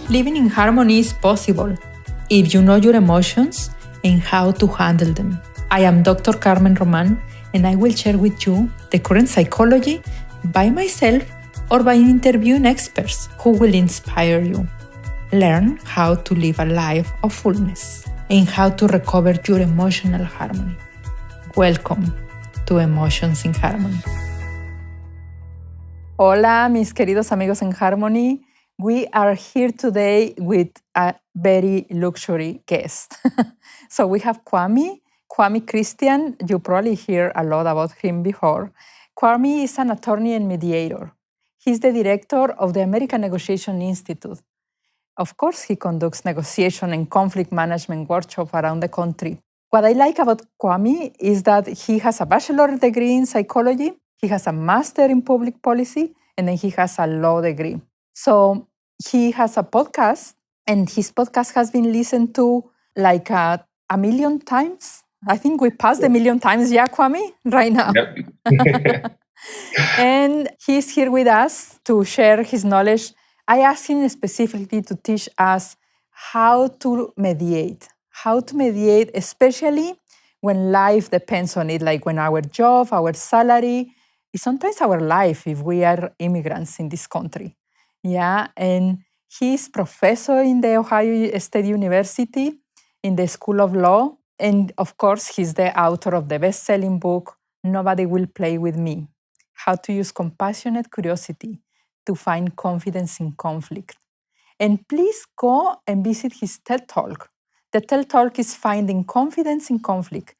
Living in harmony is possible if you know your emotions and how to handle them. I am Dr. Carmen Roman, and I will share with you the current psychology by myself or by interviewing experts who will inspire you. Learn how to live a life of fullness and how to recover your emotional harmony. Welcome to Emotions in Harmony. Hola, mis queridos amigos en Harmony. We are here today with a very luxury guest. So we have Kwame Christian. You probably hear a lot about him before. Kwame is an attorney and mediator. He's the director of the American Negotiation Institute. Of course, he conducts negotiation and conflict management workshops around the country. What I like about Kwame is that he has a bachelor's degree in psychology, he has a master in public policy, and then he has a law degree. So he has a podcast, and his podcast has been listened to like a million times. I think we passed a million times, yeah, Kwame, right now. Yep. And he's here with us to share his knowledge. I asked him specifically to teach us how to mediate, especially when life depends on it, like when our job, our salary, sometimes our life if we are immigrants in this country. Yeah, and he's professor in the Ohio State University in the School of Law. And of course, he's the author of the best-selling book, Nobody Will Play With Me, How to Use Compassionate Curiosity to Find Confidence in Conflict. And please go and visit his TED Talk. The TED Talk is Finding Confidence in Conflict.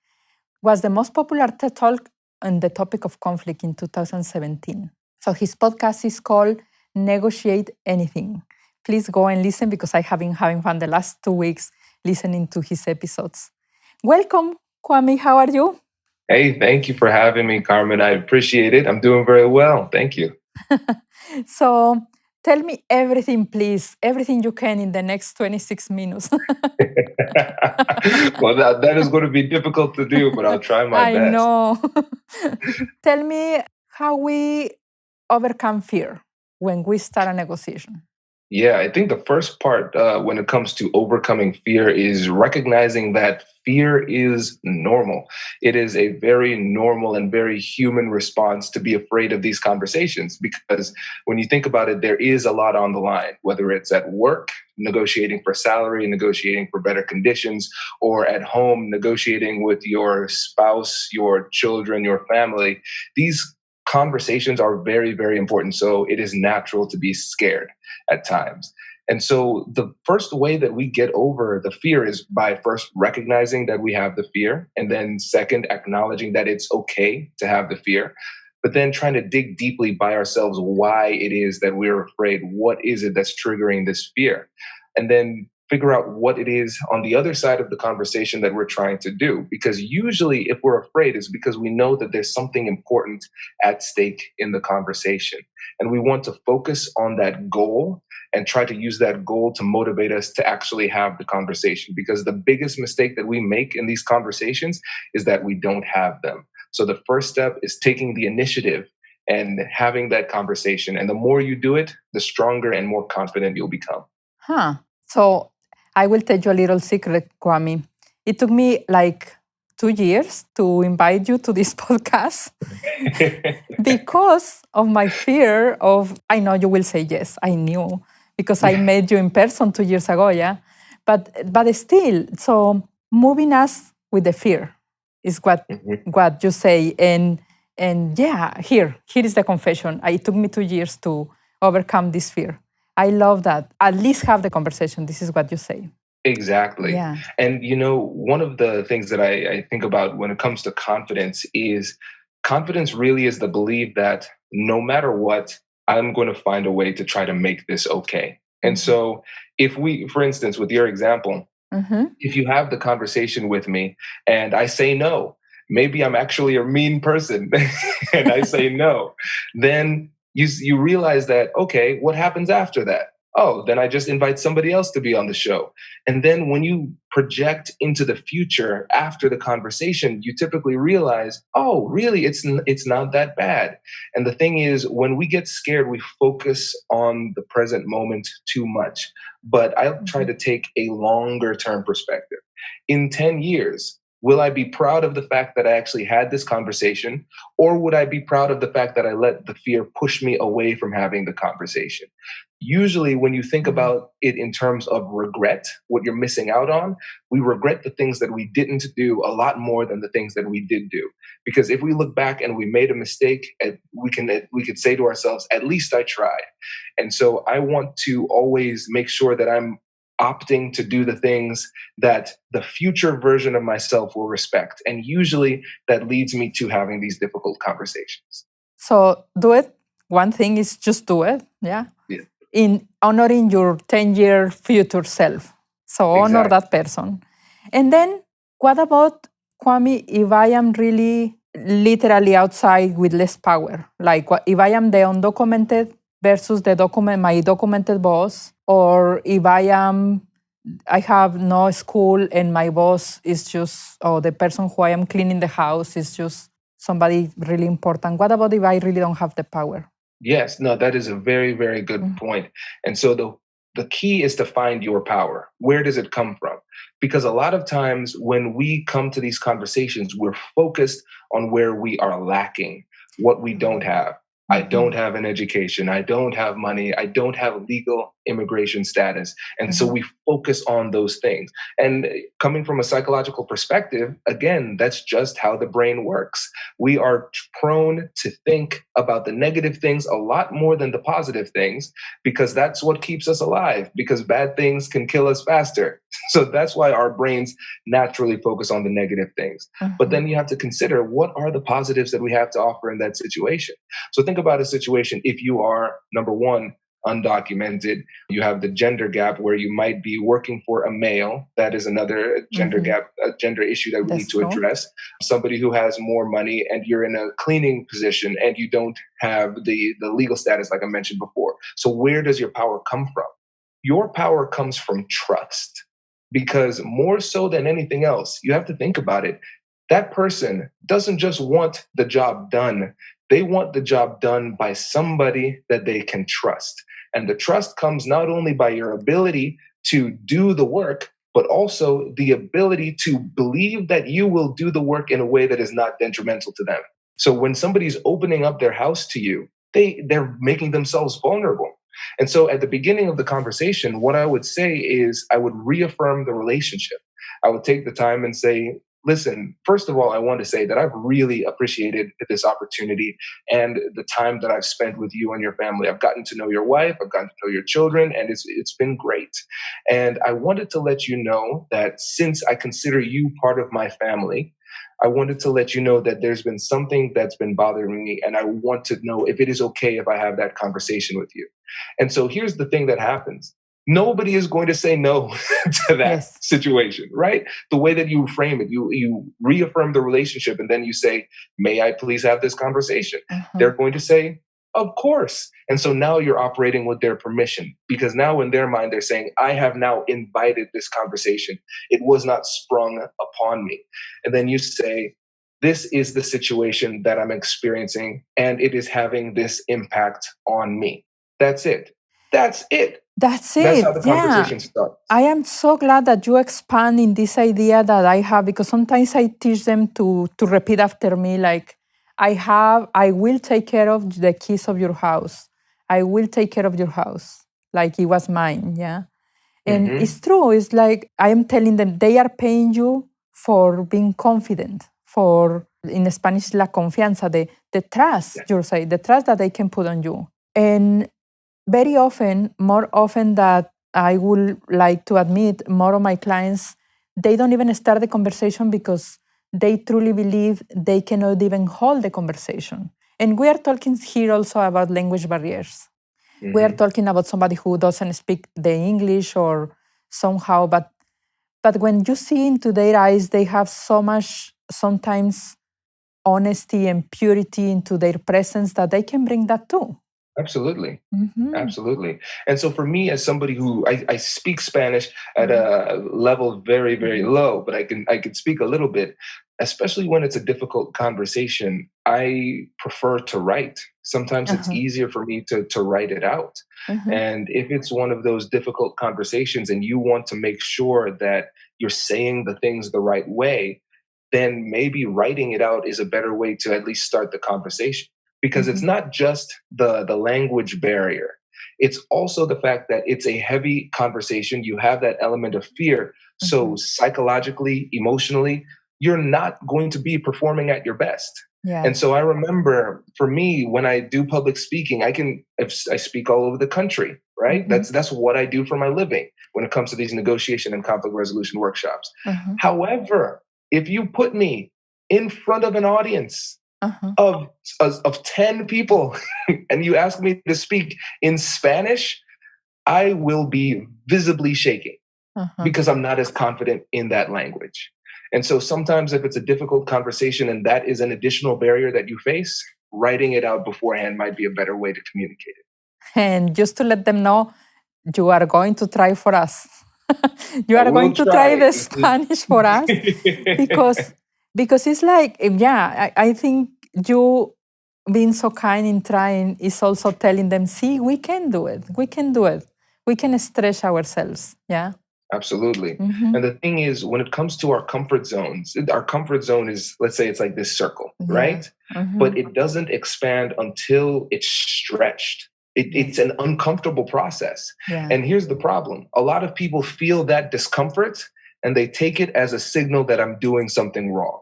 Was the most popular TED Talk on the topic of conflict in 2017. So his podcast is called Negotiate Anything. Please go and listen because I have been having fun the last 2 weeks listening to his episodes. Welcome, Kwame. How are you? Hey, thank you for having me, Carmen. I appreciate it. I'm doing very well. Thank you. So tell me everything, please, everything you can in the next 26 minutes. Well, that is going to be difficult to do, but I'll try my best. I know. Tell me how we overcome fear when we start a negotiation. Yeah, I think the first part when it comes to overcoming fear is recognizing that fear is normal. It is a very normal and very human response to be afraid of these conversations, because when you think about it, there is a lot on the line, whether it's at work, negotiating for salary, negotiating for better conditions, or at home, negotiating with your spouse, your children, your family. These conversations are very, very important. So it is natural to be scared at times. And so the first way that we get over the fear is by first recognizing that we have the fear, and then second, acknowledging that it's okay to have the fear, but then trying to dig deeply by ourselves why it is that we're afraid. What is it that's triggering this fear? And then figure out what it is on the other side of the conversation that we're trying to do. Because usually if we're afraid, it's because we know that there's something important at stake in the conversation. And we want to focus on that goal and try to use that goal to motivate us to actually have the conversation. Because the biggest mistake that we make in these conversations is that we don't have them. So the first step is taking the initiative and having that conversation. And the more you do it, the stronger and more confident you'll become. So I will tell you a little secret, Kwame. It took me like 2 years to invite you to this podcast because of my fear of, I know you will say yes, I knew, because I met you in person 2 years ago, yeah? But still, so moving us with the fear is what you say. And yeah, here is the confession. It took me 2 years to overcome this fear. I love that. At least have the conversation. This is what you say. Exactly. Yeah. And, one of the things that I think about when it comes to confidence is confidence really is the belief that no matter what, I'm going to find a way to try to make this okay. And so if we, for instance, with your example, if you have the conversation with me and I say no, maybe I'm actually a mean person and I say no, then you realize that, okay, what happens after that? Oh, then I just invite somebody else to be on the show. And then when you project into the future after the conversation, you typically realize, oh, really, it's not that bad. And the thing is, when we get scared, we focus on the present moment too much. But I try Mhm. to take a longer term perspective. In 10 years, will I be proud of the fact that I actually had this conversation? Or would I be proud of the fact that I let the fear push me away from having the conversation? Usually, when you think Mhm. about it in terms of regret, what you're missing out on, we regret the things that we didn't do a lot more than the things that we did do. Because if we look back and we made a mistake, we could say to ourselves, "At least I tried." And so, I want to always make sure that I'm opting to do the things that the future version of myself will respect. And usually, that leads me to having these difficult conversations. So do it. One thing is just do it. Yeah. Yeah, In honoring your 10-year future self. So honor exactly. that person. And then what about, Kwame, if I am really literally outside with less power? Like if I am the undocumented versus my documented boss, or if I have no school and my boss is just, or the person who I am cleaning the house is just somebody really important. What about if I really don't have the power? Yes, no, that is a very, very good Mm. point. And so the key is to find your power. Where does it come from? Because a lot of times when we come to these conversations, we're focused on where we are lacking, what we don't have. I don't Mhm. have an education. I don't have money. I don't have legal immigration status. And so Mhm. we focus on those things. And coming from a psychological perspective, again, that's just how the brain works. We are prone to think about the negative things a lot more than the positive things because that's what keeps us alive, because bad things can kill us faster. So that's why our brains naturally focus on the negative things. But Mhm. then you have to consider, what are the positives that we have to offer in that situation? So think about a situation if you are, number one, undocumented. You have the gender gap where you might be working for a male. That is another gender Mhm. gap, a gender issue that we need That's to true. address. Somebody who has more money and you're in a cleaning position and you don't have the legal status, like I mentioned before. So where does your power come from? Your power comes from trust, because more so than anything else, you have to think about it. That person doesn't just want the job done, they want the job done by somebody that they can trust. And the trust comes not only by your ability to do the work, but also the ability to believe that you will do the work in a way that is not detrimental to them. So when somebody's opening up their house to you, they're making themselves vulnerable. And so at the beginning of the conversation, what I would say is I would reaffirm the relationship. I would take the time and say, listen, first of all, I want to say that I've really appreciated this opportunity and the time that I've spent with you and your family. I've gotten to know your wife, I've gotten to know your children, and it's been great. And I wanted to let you know that since I consider you part of my family, I wanted to let you know that there's been something that's been bothering me, and I want to know if it is okay if I have that conversation with you. And so here's the thing that happens. Nobody is going to say no to that Yes. situation, right? The way that you frame it, you reaffirm the relationship and then you say, "May I please have this conversation?" Mhm. They're going to say, "Of course." And so now you're operating with their permission, because now in their mind, they're saying, "I have now invited this conversation. It was not sprung upon me." And then you say, "This is the situation that I'm experiencing, and it is having this impact on me." That's it. That's it. That's That's how it. the Yeah. conversation starts. I am so glad that you expand in this idea that I have, because sometimes I teach them to repeat after me, like, I will take care of the keys of your house. I will take care of your house. Like it was mine. Yeah. And Hmm. it's true. It's like I am telling them they are paying you for being confident, for, in Spanish, la confianza, the trust, Yeah. you say, the trust that they can put on you. And very often, more often that I would like to admit, more of my clients, they don't even start the conversation because they truly believe they cannot even hold the conversation. And we are talking here also about language barriers. We are Hmm. talking about somebody who doesn't speak the English or somehow, but when you see into their eyes, they have so much sometimes honesty and purity into their presence that they can bring that too. Absolutely. Mm-hmm. Absolutely. And so for me, as somebody who I speak Spanish at Mm-hmm. a level very, very low, but I can speak a little bit, especially when it's a difficult conversation, I prefer to write. Sometimes it's Uh-huh. easier for me to write it out. Uh-huh. And if it's one of those difficult conversations and you want to make sure that you're saying the things the right way, then maybe writing it out is a better way to at least start the conversation, because it's Mm-hmm. not just the language barrier. It's also the fact that it's a heavy conversation. You have that element of fear. Mm-hmm. So psychologically, emotionally, you're not going to be performing at your best. Yeah. And so I remember for me, when I do public speaking, if I speak all over the country, right? Mm-hmm. That's what I do for my living when it comes to these negotiation and conflict resolution workshops. Uh-huh. However, if you put me in front of an audience Uh-huh. of 10 people and you ask me to speak in Spanish, I will be visibly shaking Uh-huh. because I'm not as confident in that language. And so sometimes if it's a difficult conversation and that is an additional barrier that you face, writing it out beforehand might be a better way to communicate And just to let them know, you are going to try for us. You it. I are will going to try try. the Spanish for us because it's like, yeah, I think you being so kind in trying is also telling them, see, we can do it. We can do it. We can stretch ourselves. Yeah. Absolutely. Mm-hmm. And the thing is, when it comes to our comfort zones, our comfort zone is, let's say it's like this circle, Yeah. right? Mm-hmm. But it doesn't expand until it's stretched. It's Yes. an uncomfortable process. Yeah. And here's the problem: a lot of people feel that discomfort and they take it as a signal that I'm doing something wrong,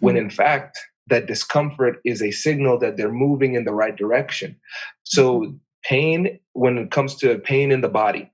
when Mm-hmm. in fact, that discomfort is a signal that they're moving in the right direction. Mm-hmm. So, pain, when it comes to pain in the body,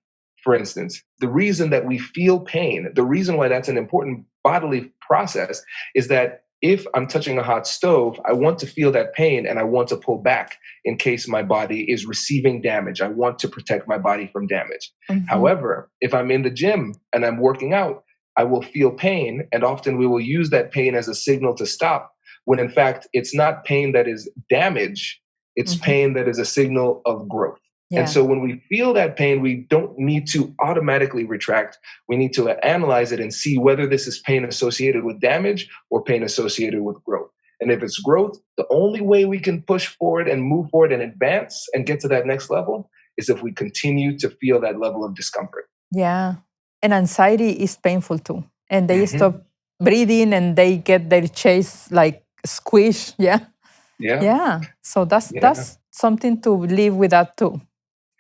for instance, the reason that we feel pain, the reason why that's an important bodily process is that if I'm touching a hot stove, I want to feel that pain and I want to pull back in case my body is receiving damage. I want to protect my body from damage. Mm-hmm. However, if I'm in the gym and I'm working out, I will feel pain, and often we will use that pain as a signal to stop, when in fact, it's not pain that is damage, it's Mm-hmm. pain that is a signal of growth. And Yeah. so when we feel that pain, we don't need to automatically retract. We need to analyze it and see whether this is pain associated with damage or pain associated with growth. And if it's growth, the only way we can push forward and move forward and advance and get to that next level is if we continue to feel that level of discomfort. Yeah. And anxiety is painful too. And they Mm-hmm. stop breathing and they get their chest like squished. Yeah. Yeah. Yeah. So Yeah. that's something to live with that too.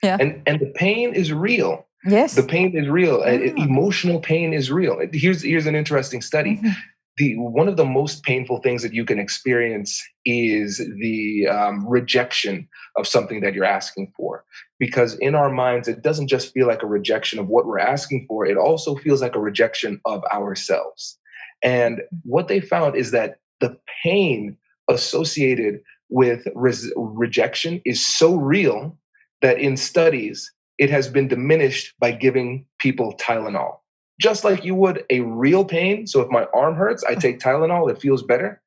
Yeah. And the pain is real. The Yes. pain is real. Yeah. Emotional pain is real. Here's an interesting study. Mm-hmm. The one of the most painful things that you can experience is the rejection of something that you're asking for, because in our minds it doesn't just feel like a rejection of what we're asking for, it also feels like a rejection of ourselves. And what they found is that the pain associated with rejection is so real that in studies it has been diminished by giving people Tylenol, just like you would a real pain. So if my arm hurts, I take Tylenol, it feels better.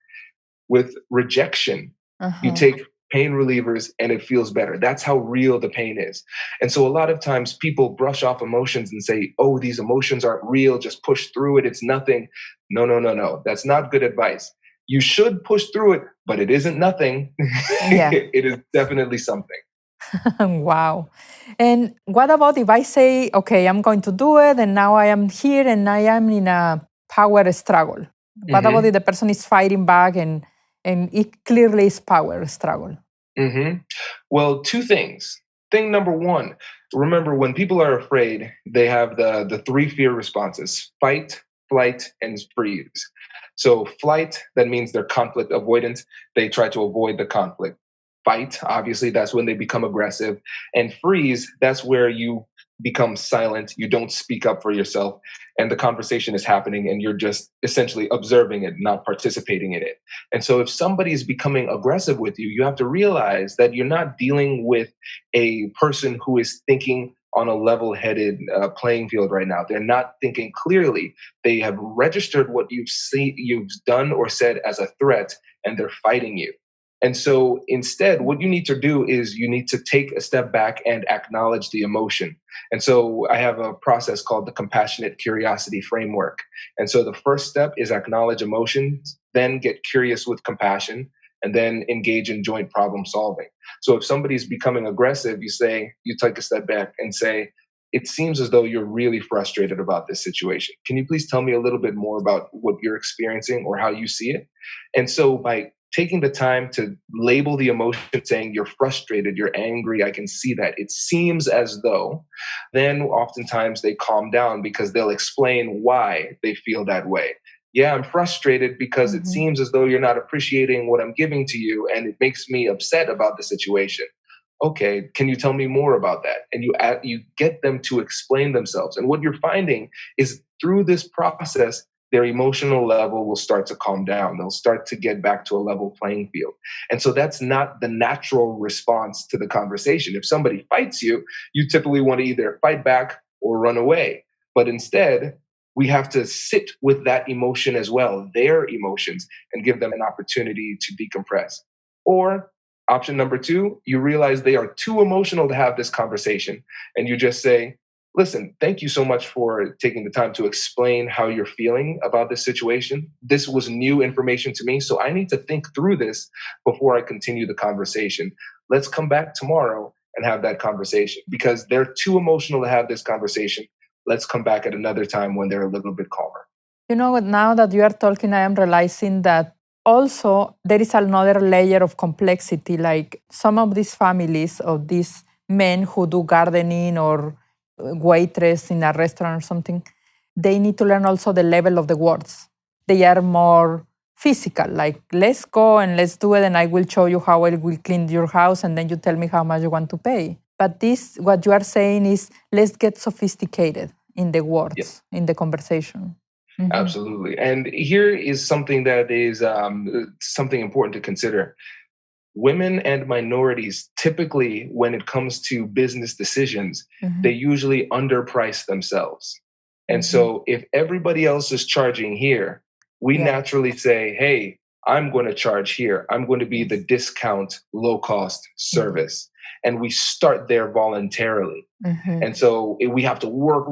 With rejection, you Uh-huh. take pain relievers and it feels better. That's how real the pain is. And so a lot of times people brush off emotions and say, oh, these emotions aren't real, just push through it, it's nothing. No, no, no, no. That's not good advice. You should push through it, but it isn't nothing. Yeah. It is definitely something. Wow. And what about if I say, okay, I'm going to do it, and now I am here and I am in a power struggle? What about Mm-hmm. if the person is fighting back and it clearly is power struggle? Mm-hmm. Well, two things. Thing number one, remember when people are afraid, they have the three fear responses: fight, flight, and freeze. So flight, that means they're conflict avoidant. They try to avoid the conflict. Fight, obviously, that's when they become aggressive. And freeze, that's where you become silent. You don't speak up for yourself. And the conversation is happening and you're just essentially observing it, not participating in it. And so if somebody is becoming aggressive with you, you have to realize that you're not dealing with a person who is thinking on a level-headed playing field right now. They're not thinking clearly. They have registered what you've done or said as a threat, and they're fighting you. And so instead, what you need to do is you need to take a step back and acknowledge the emotion. And so I have a process called the compassionate curiosity framework. And so the first step is acknowledge emotions, then get curious with compassion, and then engage in joint problem solving. So if somebody's becoming aggressive, you take a step back and say, it seems as though you're really frustrated about this situation. Can you please tell me a little bit more about what you're experiencing or how you see it? And so by taking the time to label the emotion, saying you're frustrated, you're angry, I can see that. It seems as though, then oftentimes they calm down because they'll explain why they feel that way. Yeah, I'm frustrated because it seems as though you're not appreciating what I'm giving to you, and it makes me upset about the situation. Okay, can you tell me more about that? And you get them to explain themselves. And what you're finding is through this process, their emotional level will start to calm down. They'll start to get back to a level playing field. And so that's not the natural response to the conversation. If somebody fights you, you typically want to either fight back or run away. But instead, we have to sit with that emotion as well, their emotions, and give them an opportunity to decompress. Or option number two, you realize they are too emotional to have this conversation. And you just say, listen, thank you so much for taking the time to explain how you're feeling about this situation. This was new information to me, so I need to think through this before I continue the conversation. Let's come back tomorrow and have that conversation because they're too emotional to have this conversation. Let's come back at another time when they're a little bit calmer. You know, now that you are talking, I am realizing that also there is another layer of complexity. Like some of these families of these men who do gardening or waitress in a restaurant or something, they need to learn also the level of the words. They are more physical, like let's go and let's do it and I will show you how I will clean your house and then you tell me how much you want to pay. But this, what you are saying is let's get sophisticated in the words, in the conversation. Absolutely. And here is something that is something important to consider. Women and minorities, typically, when it comes to business decisions, they usually underprice themselves. And so if everybody else is charging here, we naturally say, hey, I'm going to charge here. I'm going to be the discount, low-cost service. And we start there voluntarily. And so we have to work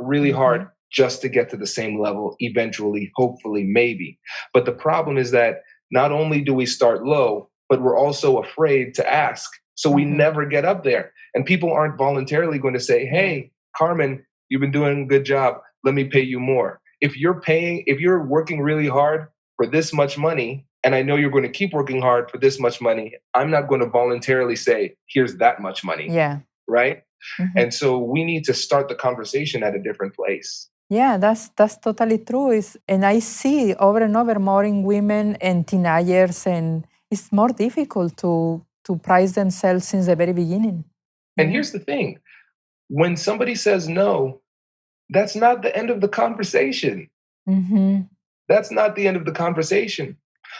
really hard just to get to the same level eventually, hopefully, maybe. But the problem is that not only do we start low, but we're also afraid to ask. So we never get up there. And people aren't voluntarily going to say, hey, Carmen, you've been doing a good job. Let me pay you more. If you're working really hard for this much money, and I know you're going to keep working hard for this much money, I'm not going to voluntarily say, here's that much money. Yeah. Right? And so we need to start the conversation at a different place. Yeah, that's totally true. And I see over and over more in women and teenagers, and it's more difficult to price themselves since the very beginning. And here's the thing. When somebody says no, that's not the end of the conversation. That's not the end of the conversation.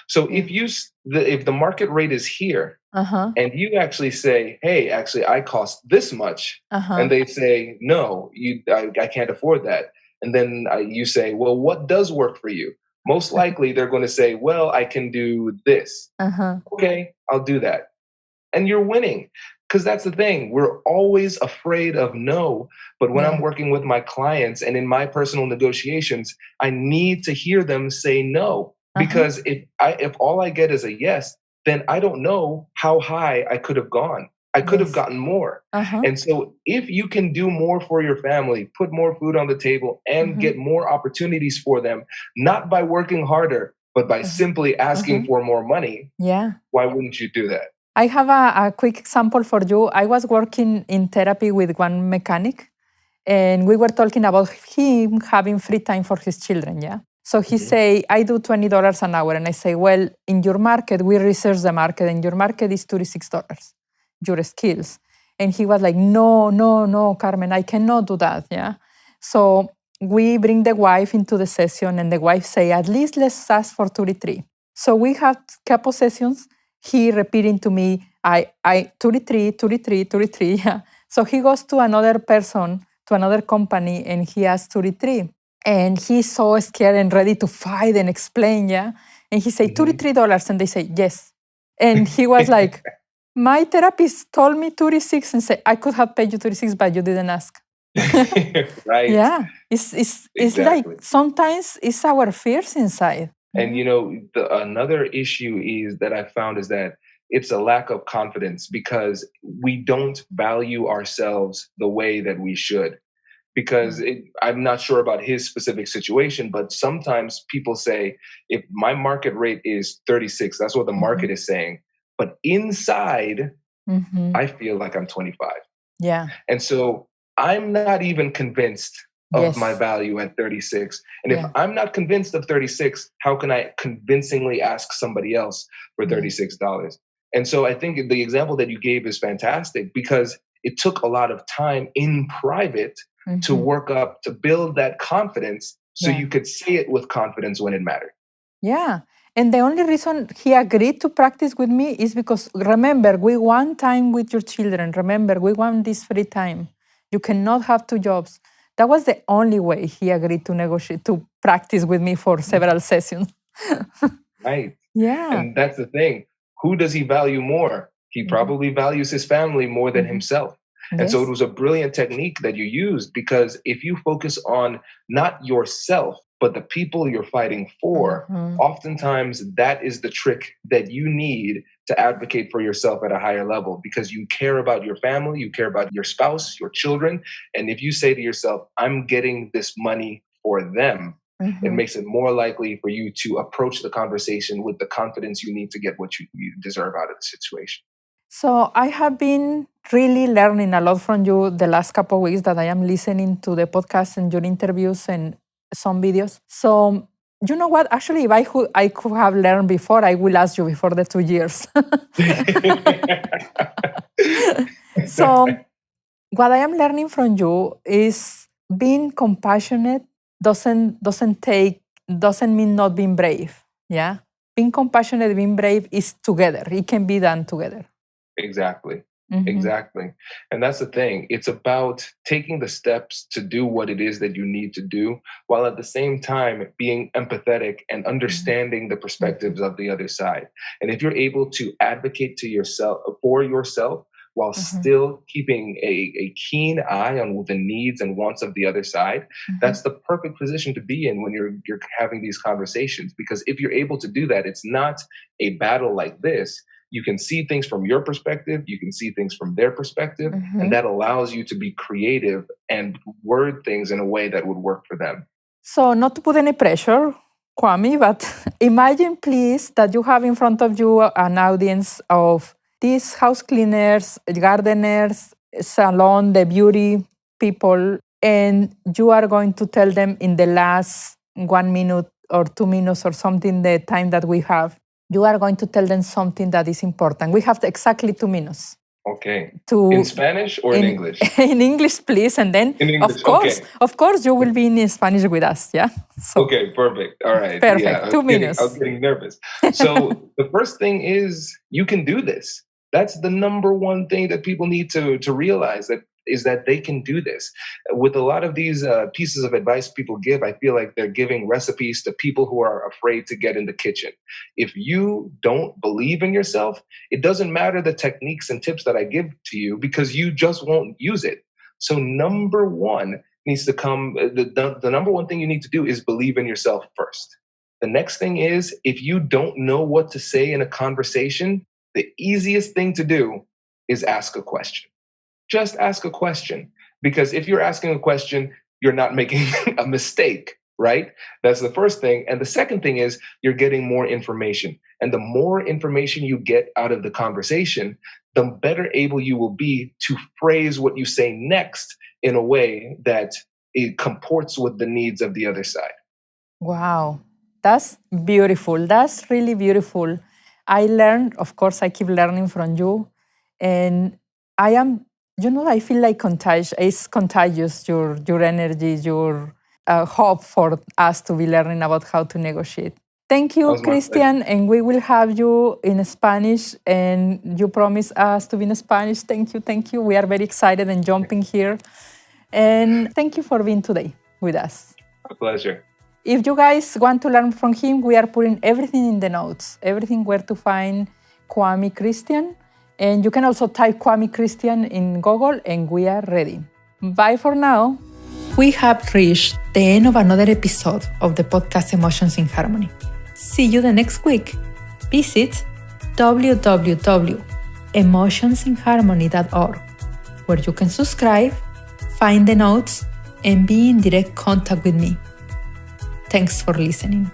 So if the market rate is here and you actually say, hey, actually, I cost this much, and they say, no, I can't afford that. And then you say, well, what does work for you? Most likely they're going to say, well, I can do this. Okay, I'll do that. And you're winning. Because that's the thing. We're always afraid of no. But when I'm working with my clients and in my personal negotiations, I need to hear them say no. Because if all I get is a yes, then I don't know how high I could have gone. I could have gotten more. And so if you can do more for your family, put more food on the table and get more opportunities for them, not by working harder, but by simply asking for more money, why wouldn't you do that? I have a quick example for you. I was working in therapy with one mechanic, and we were talking about him having free time for his children, So he say, I do $20 an hour. And I say, well, in your market, we research the market, and your market is $36, your skills. And he was like, no, Carmen, I cannot do that, So we bring the wife into the session, and the wife say, at least let's ask for 33. So we have a couple sessions, he repeating to me, I 33. So he goes to another person, to another company, and he asks 33. And he's so scared and ready to fight and explain, And he say, $33. And they say, yes. And he was like, my therapist told me 36 and said, I could have paid you 36, but you didn't ask. Right. Yeah. It's like Exactly. sometimes it's our fears inside. And another issue is that I found is that it's a lack of confidence because we don't value ourselves the way that we should. Because I'm not sure about his specific situation, but sometimes people say, if my market rate is 36, that's what the market is saying. But inside, I feel like I'm 25. Yeah. And so I'm not even convinced of my Yes. value at 36. And if Yeah. I'm not convinced of 36, how can I convincingly ask somebody else for $36? And so I think the example that you gave is fantastic because it took a lot of time in private to work up, to build that confidence so Yeah. you could say it with confidence when it mattered. Yeah. And the only reason he agreed to practice with me is because, remember, we want time with your children. Remember, we want this free time. You cannot have two jobs. That was the only way he agreed to negotiate, to practice with me for several sessions. Right. Yeah. And that's the thing. Who does he value more? He probably values his family more than himself. And so it Yes. was a brilliant technique that you used because if you focus on not yourself, but the people you're fighting for, oftentimes that is the trick that you need to advocate for yourself at a higher level because you care about your family, you care about your spouse, your children. And if you say to yourself, I'm getting this money for them, it makes it more likely for you to approach the conversation with the confidence you need to get what you deserve out of the situation. So I have been really learning a lot from you the last couple of weeks that I am listening to the podcast and your interviews and some videos. So you know what? Actually, if I could have learned before, I will ask you before the 2 years. So what I am learning from you is being compassionate doesn't mean not being brave. Yeah. Being compassionate, being brave is together. It can be done together. Exactly. Exactly. And that's the thing. It's about taking the steps to do what it is that you need to do, while at the same time being empathetic and understanding the perspectives of the other side. And if you're able to advocate to yourself for yourself while still keeping a keen eye on the needs and wants of the other side, that's the perfect position to be in when you're having these conversations. Because if you're able to do that, it's not a battle like this. You can see things from your perspective, you can see things from their perspective, and that allows you to be creative and word things in a way that would work for them. So, not to put any pressure, Kwame, but imagine, please, that you have in front of you an audience of these house cleaners, gardeners, salon, the beauty people, and you are going to tell them in the last 1 minute or 2 minutes or something, the time that we have, you are going to tell them something that is important. We have exactly 2 minutes. Okay. In Spanish or in English? In English, please. And then, in English, of course, you will be in Spanish with us. Yeah. So, okay, perfect. All right. Perfect. Yeah, 2 minutes. I was getting nervous. So the first thing is you can do this. That's the number one thing that people need to realize that they can do this. With a lot of these pieces of advice people give, I feel like they're giving recipes to people who are afraid to get in the kitchen. If you don't believe in yourself, it doesn't matter the techniques and tips that I give to you because you just won't use it. So number one needs to come, the number one thing you need to do is believe in yourself first. The next thing is, if you don't know what to say in a conversation, the easiest thing to do is ask a question. Just ask a question, because if you're asking a question, you're not making a mistake, right? That's the first thing. And the second thing is you're getting more information. And the more information you get out of the conversation, the better able you will be to phrase what you say next in a way that it comports with the needs of the other side. Wow. That's beautiful. That's really beautiful. I learned, of course, I keep learning from you. And I am, I feel like it's contagious, your energy, your hope for us to be learning about how to negotiate. Thank you, Christian. And we will have you in Spanish. And you promise us to be in Spanish. Thank you. Thank you. We are very excited and jumping here. And thank you for being today with us. A pleasure. If you guys want to learn from him, we are putting everything in the notes, everything where to find Kwame Christian. And you can also type Kwame Christian in Google and we are ready. Bye for now. We have reached the end of another episode of the podcast Emotions in Harmony. See you the next week. Visit www.emotionsinharmony.org, where you can subscribe, find the notes, and be in direct contact with me. Thanks for listening.